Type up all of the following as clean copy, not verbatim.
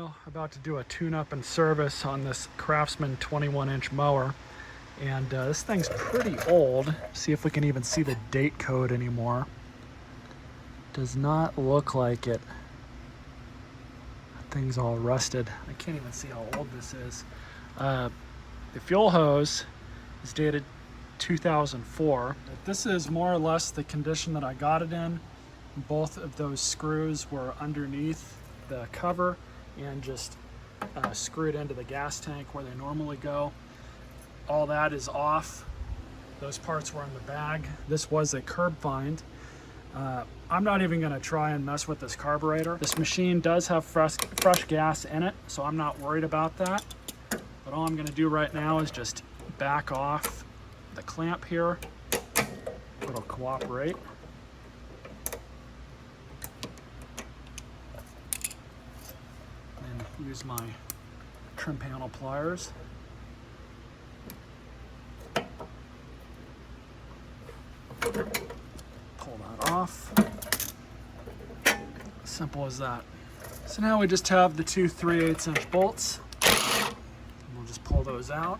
Well, about to do a tune-up and service on this Craftsman 21-inch mower, and this thing's pretty old. See if we can even see the date code anymore. Does not look like it. That thing's all rusted. I can't even see how old this is. The fuel hose is dated 2004. This is more or less the condition that I got it in. Both of those screws were underneath the cover and just screwed into the gas tank where they normally go. All that is off. Those parts were in the bag. This was a curb find. I'm not even gonna try and mess with this carburetor. This machine does have fresh gas in it, so I'm not worried about that. But all I'm gonna do right now is just back off the clamp here. It'll cooperate. Use my trim panel pliers. Pull that off. Simple as that. So now we just have the two 3/8" bolts. We'll just pull those out.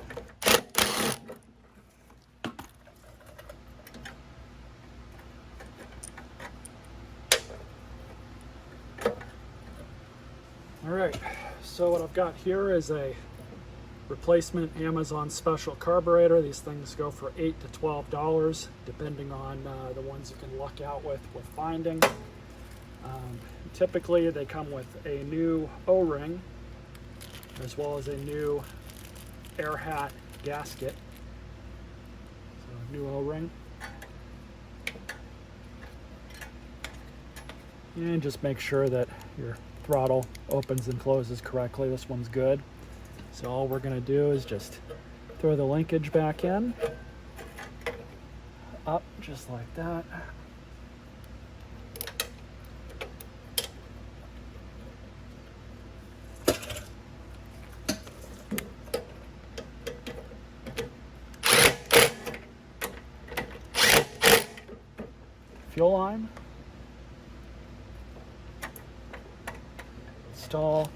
All right, so what I've got here is a replacement Amazon special carburetor. These things go for $8 to $12, depending on the ones you can luck out with finding. Typically, they come with a new O-ring, as well as a new air hat gasket. So, new O-ring. And just make sure that your throttle opens and closes correctly. This one's good. So all we're gonna do is just throw the linkage back in, up just like that. Fuel line. Install,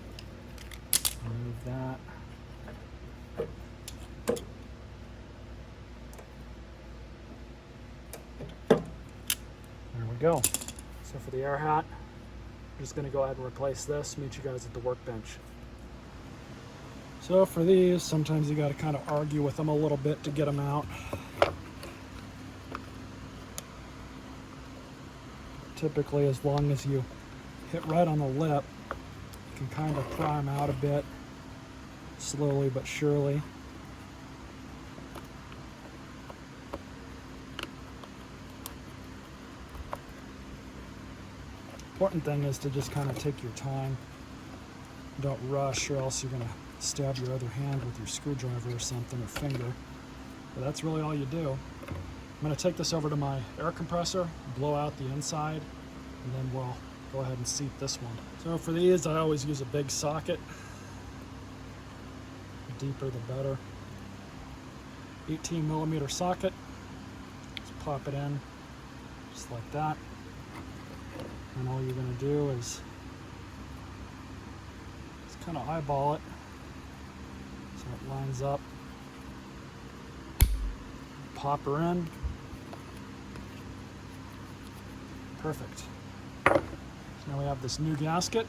remove that. There we go. So for the air hat, I'm just going to go ahead and replace this, meet you guys at the workbench. So for these, sometimes you got to kind of argue with them a little bit to get them out. Typically, as long as you hit right on the lip, can kind of pry them out a bit, slowly but surely. Important thing is to just kind of take your time. Don't rush, or else you're going to stab your other hand with your screwdriver or something, or finger. But that's really all you do. I'm going to take this over to my air compressor, blow out the inside, and then we'll go ahead and seat this one. So for these, I always use a big socket. The deeper the better. 18mm socket. Just pop it in, just like that. And all you're gonna do is just kind of eyeball it so it lines up. Pop her in. Perfect. Now we have this new gasket.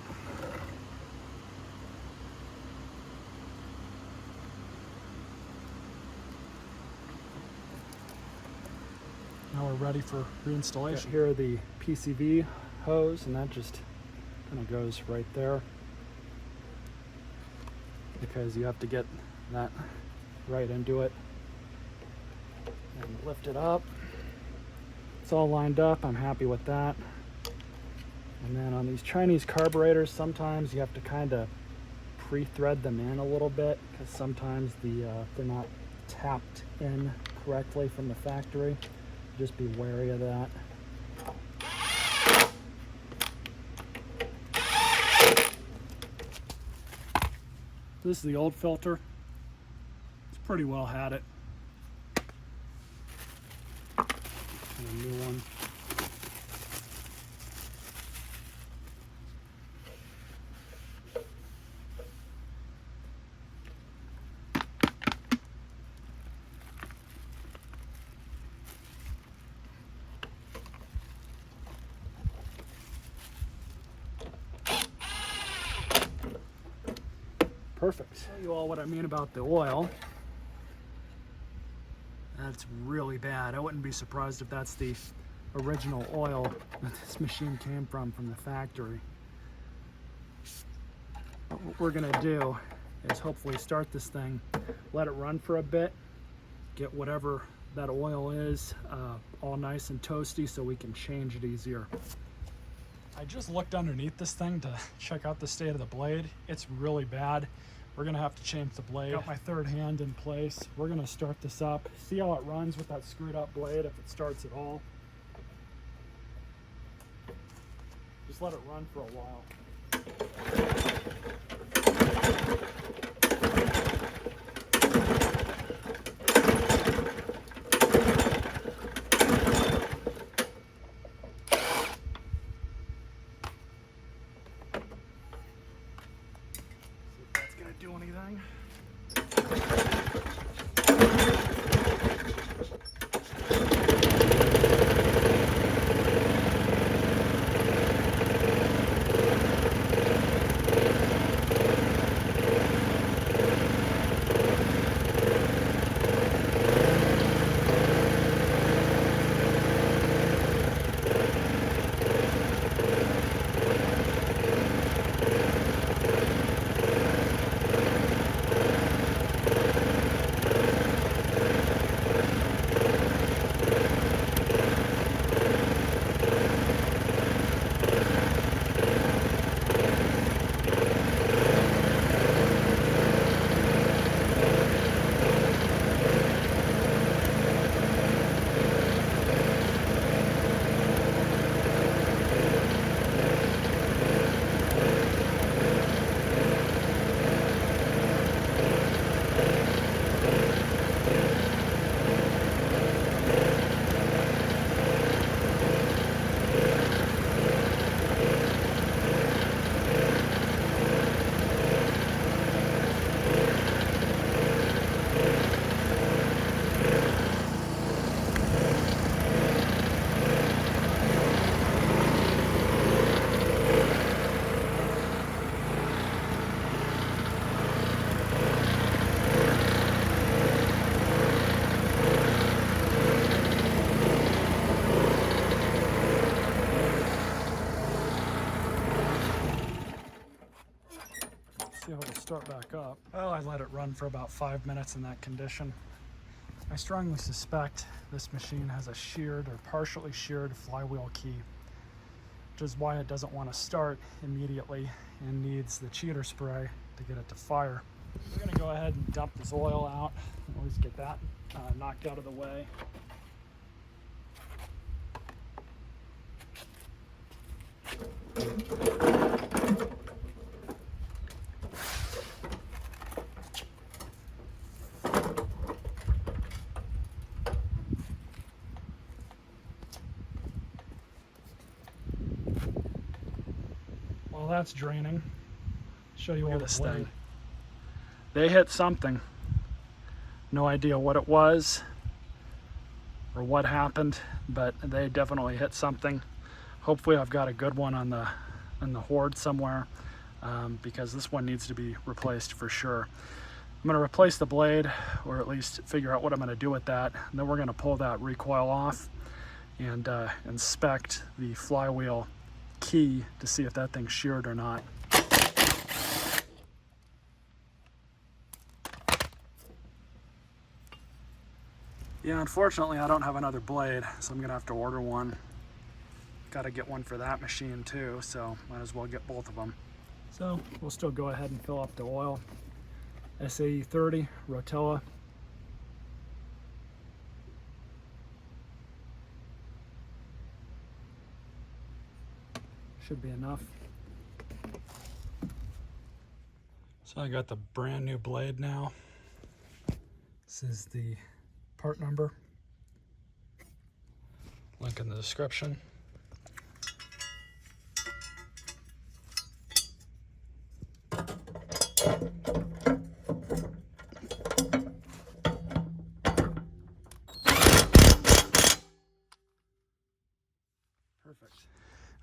Now we're ready for reinstallation. Here are the PCV hose, and that just kind of goes right there, because you have to get that right into it and lift it up. It's all lined up. I'm happy with that. And then on these Chinese carburetors, sometimes you have to kind of pre-thread them in a little bit, because sometimes they're not tapped in correctly from the factory. Just be wary of that. This is the old filter. It's pretty well had it. And a new one. Perfect. I'll show you all what I mean about the oil. That's really bad. I wouldn't be surprised if that's the original oil that this machine came from the factory. What we're gonna do is hopefully start this thing, let it run for a bit, get whatever that oil is all nice and toasty so we can change it easier. I just looked underneath this thing to check out the state of the blade. It's really bad. We're gonna have to change the blade. Got my third hand in place. We're gonna start this up, see how it runs with that screwed up blade, if it starts at all. Just let it run for a while. See if that's gonna do anything. See how it'll start back up. Well, I let it run for about 5 minutes in that condition. I strongly suspect this machine has a sheared or partially sheared flywheel key, which is why it doesn't want to start immediately and needs the cheater spray to get it to fire. We're going to go ahead and dump this oil out. At least get that knocked out of the way. While that's draining, show you all this thing. They hit something. No idea what it was or what happened, but they definitely hit something. Hopefully I've got a good one on the hoard somewhere, because this one needs to be replaced for sure. I'm going to replace the blade, or at least figure out what I'm going to do with that. And then we're going to pull that recoil off and inspect the flywheel key to see if that thing's sheared or not. Yeah, unfortunately I don't have another blade, so I'm gonna have to order one. Got to get one for that machine too, so might as well get both of them. So we'll still go ahead and fill up the oil. SAE 30 Rotella. Should be enough. So I got the brand new blade now. This is the part number. Link in the description. Perfect.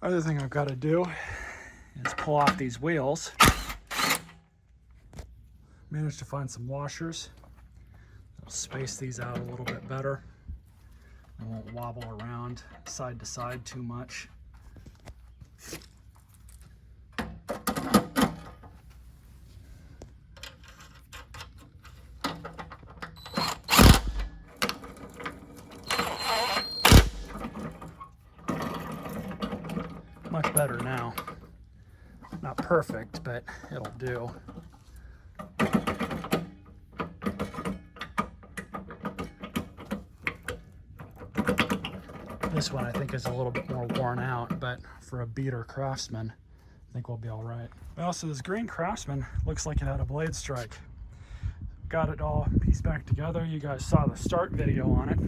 Other thing I've got to do is pull off these wheels. Managed to find some washers. I'll space these out a little bit better. They won't wobble around side to side too much. Much better now. Not perfect, but it'll do. This one I think is a little bit more worn out, but for a beater Craftsman, I think we'll be all right. Well, so this green Craftsman looks like it had a blade strike. Got it all pieced back together. You guys saw the start video on it.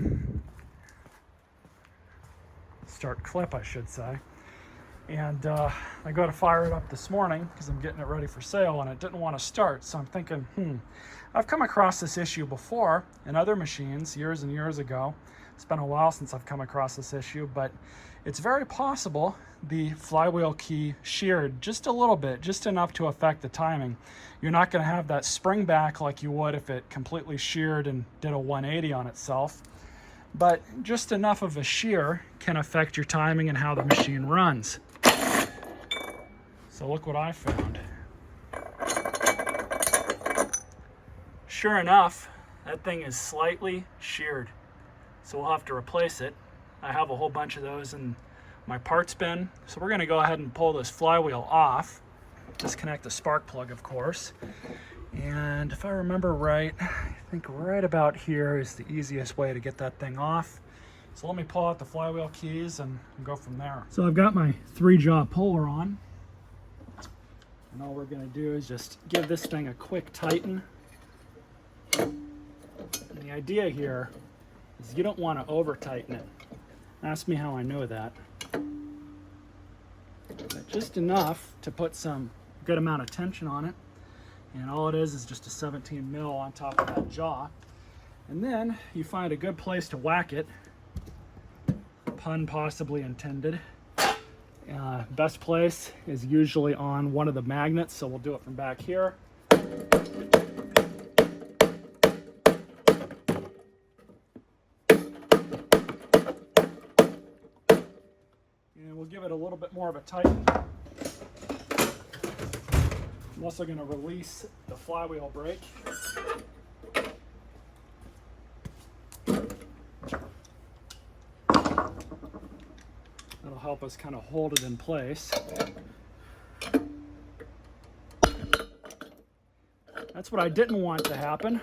Start clip, I should say. And I go to fire it up this morning because I'm getting it ready for sale, and it didn't want to start. So I'm thinking, I've come across this issue before in other machines years and years ago. It's been a while since I've come across this issue, but it's very possible the flywheel key sheared just a little bit, just enough to affect the timing. You're not going to have that spring back like you would if it completely sheared and did a 180 on itself, but just enough of a shear can affect your timing and how the machine runs. So look what I found. Sure enough, that thing is slightly sheared. So we'll have to replace it. I have a whole bunch of those in my parts bin. So we're gonna go ahead and pull this flywheel off. Disconnect the spark plug, of course. And if I remember right, I think right about here is the easiest way to get that thing off. So let me pull out the flywheel keys and go from there. So I've got my 3-jaw puller on. And all we're gonna do is just give this thing a quick tighten. And the idea here is you don't want to over tighten it. Ask me how I know that. But just enough to put some good amount of tension on it. And all it is just a 17 mil on top of that jaw. And then you find a good place to whack it. Pun possibly intended. Best place is usually on one of the magnets, so we'll do it from back here. We'll give it a little bit more of a tighten. I'm also going to release the flywheel brake. That'll help us kind of hold it in place. That's what I didn't want to happen,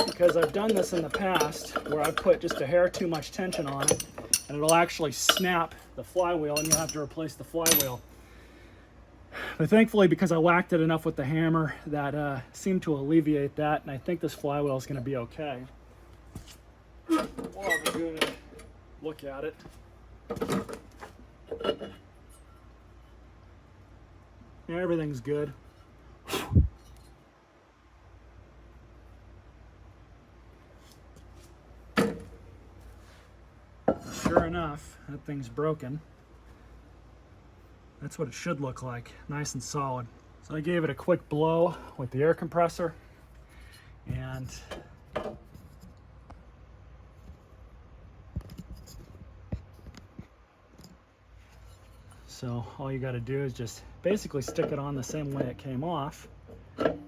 because I've done this in the past where I've put just a hair too much tension on it, and it'll actually snap the flywheel and you'll have to replace the flywheel. But thankfully, because I whacked it enough with the hammer, that seemed to alleviate that, and I think this flywheel is going to be okay. We'll have a good look at it. Yeah, everything's good. Sure enough, that thing's broken. That's what it should look like, nice and solid. So I gave it a quick blow with the air compressor, and so all you got to do is just basically stick it on the same way it came off. You'll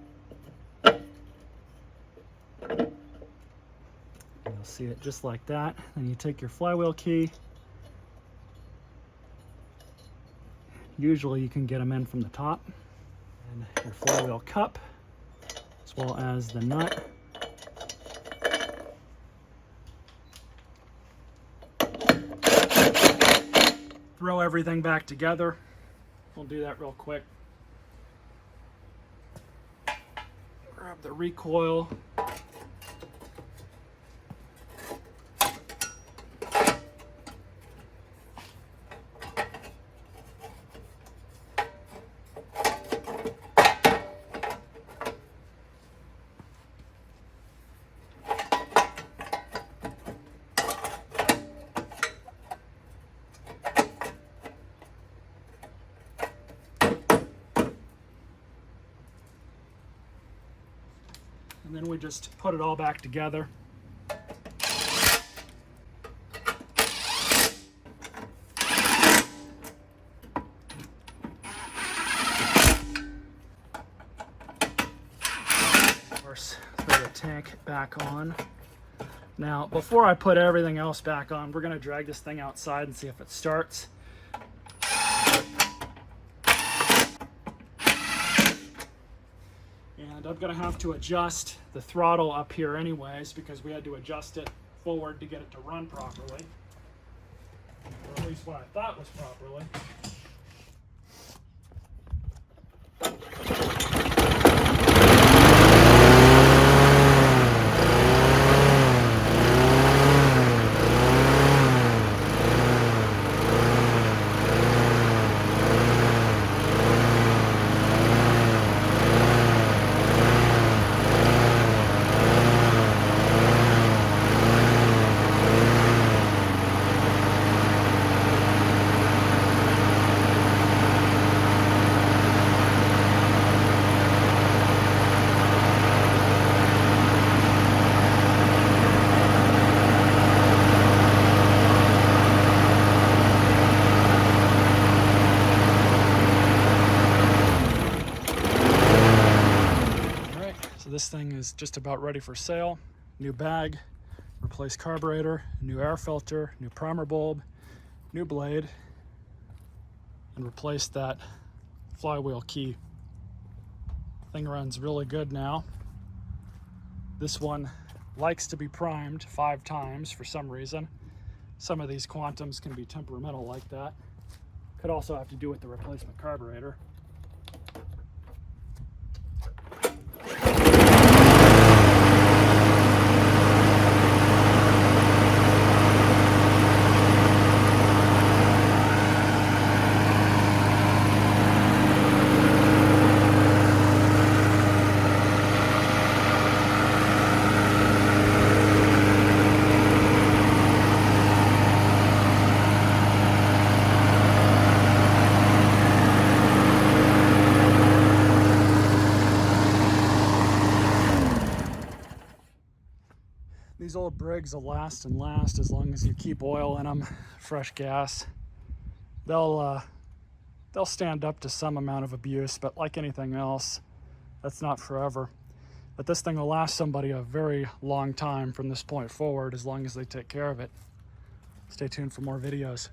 see it just like that. Then you take your flywheel key. Usually you can get them in from the top. And your flywheel cup, as well as the nut. Throw everything back together. We'll do that real quick. Grab the recoil. And then we just put it all back together. Of course, throw the tank back on. Now, before I put everything else back on, we're gonna drag this thing outside and see if it starts. And I'm gonna have to adjust the throttle up here anyways, because we had to adjust it forward to get it to run properly. Or at least what I thought was properly. So this thing is just about ready for sale. New bag, replace carburetor, new air filter, new primer bulb, new blade, and replace that flywheel key. Thing runs really good now. This one likes to be primed 5 times for some reason. Some of these Quantums can be temperamental like that. Could also have to do with the replacement carburetor. These old Briggs will last and last as long as you keep oil in them, fresh gas. They'll stand up to some amount of abuse, but like anything else, that's not forever. But this thing will last somebody a very long time from this point forward, as long as they take care of it. Stay tuned for more videos.